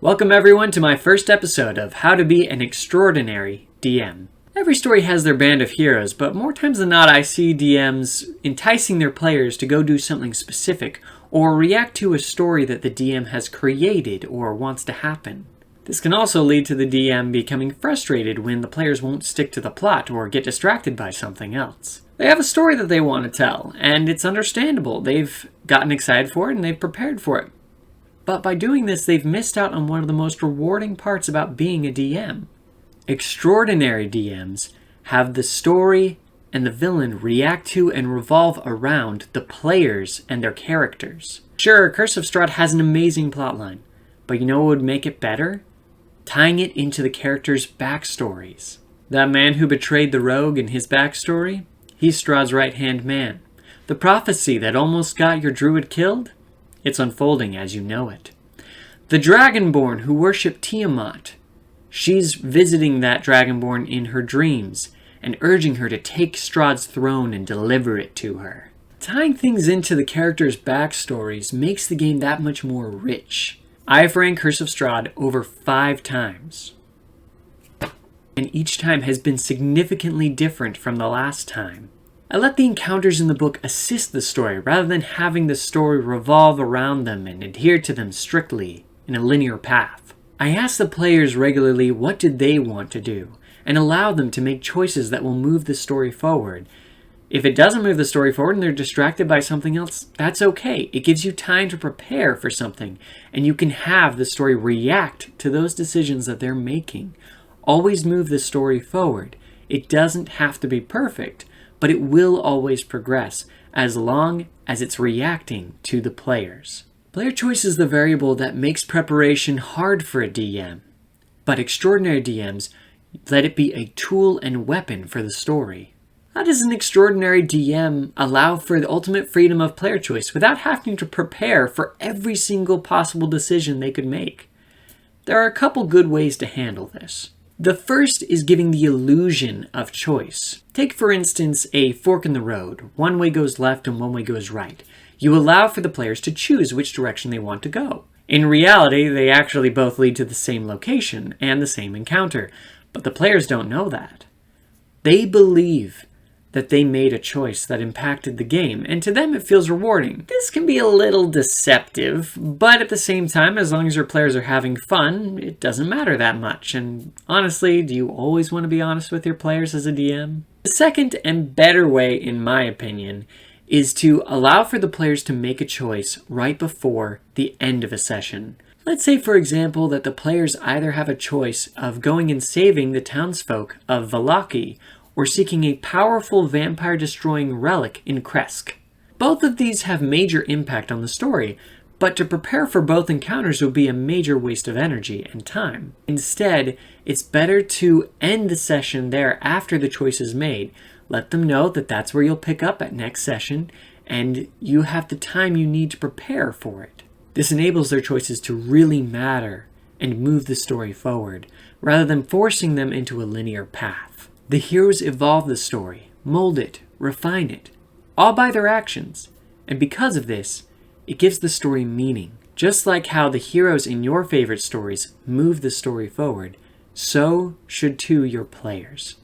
Welcome everyone to my first episode of How to Be an Extraordinary DM. Every story has their band of heroes, but more times than not I see DMs enticing their players to go do something specific or react to a story that the DM has created or wants to happen. This can also lead to the DM becoming frustrated when the players won't stick to the plot or get distracted by something else. They have a story that they want to tell, and it's understandable. They've gotten excited for it and they've prepared for it. But by doing this, they've missed out on one of the most rewarding parts about being a DM. Extraordinary DMs have the story and the villain react to and revolve around the players and their characters. Sure, Curse of Strahd has an amazing plotline, but you know what would make it better? Tying it into the characters' backstories. That man who betrayed the rogue in his backstory? He's Strahd's right-hand man. The prophecy that almost got your druid killed? It's unfolding as you know it. The Dragonborn who worship Tiamat. She's visiting that Dragonborn in her dreams and urging her to take Strahd's throne and deliver it to her. Tying things into the characters' backstories makes the game that much more rich. I've ran Curse of Strahd over 5 times. And each time has been significantly different from the last time. I let the encounters in the book assist the story rather than having the story revolve around them and adhere to them strictly in a linear path. I ask the players regularly what did they want to do and allow them to make choices that will move the story forward. If it doesn't move the story forward and they're distracted by something else, that's okay. It gives you time to prepare for something and you can have the story react to those decisions that they're making. Always move the story forward. It doesn't have to be perfect, but it will always progress as long as it's reacting to the players. Player choice is the variable that makes preparation hard for a DM, but extraordinary DMs let it be a tool and weapon for the story. How does an extraordinary DM allow for the ultimate freedom of player choice without having to prepare for every single possible decision they could make? There are a couple good ways to handle this. The first is giving the illusion of choice. Take, for instance, a fork in the road. One way goes left and one way goes right. You allow for the players to choose which direction they want to go. In reality, they actually both lead to the same location and the same encounter, but the players don't know that. They believe that they made a choice that impacted the game, and to them it feels rewarding. This can be a little deceptive, but at the same time, as long as your players are having fun, it doesn't matter that much. And honestly, do you always want to be honest with your players as a DM? The second and better way, in my opinion, is to allow for the players to make a choice right before the end of a session. Let's say, for example, that the players either have a choice of going and saving the townsfolk of Vallaki, or seeking a powerful vampire-destroying relic in Kresk. Both of these have major impact on the story, but to prepare for both encounters would be a major waste of energy and time. Instead, it's better to end the session there after the choice is made. Let them know that that's where you'll pick up at next session, and you have the time you need to prepare for it. This enables their choices to really matter and move the story forward, rather than forcing them into a linear path. The heroes evolve the story, mold it, refine it, all by their actions. And because of this, it gives the story meaning. Just like how the heroes in your favorite stories move the story forward, so should too your players.